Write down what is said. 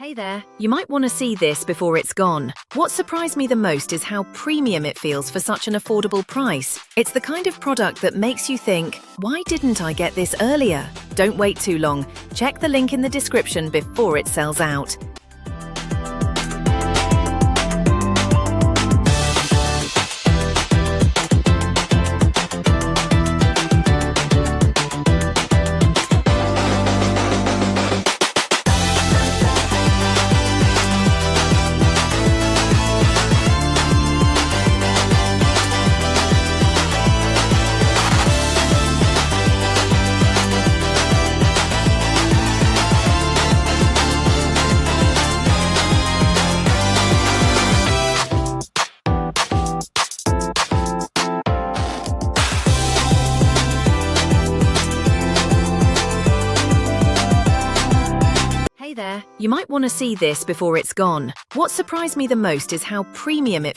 Hey there, you might want to see this before it's gone. What surprised me the most is how premium it feels for such an affordable price. It's the kind of product that makes you think, why didn't I get this earlier? Don't wait too long. Check the link in the description before it sells out. Hey there, you might want to see this before it's gone. What surprised me the most is how premium it feels.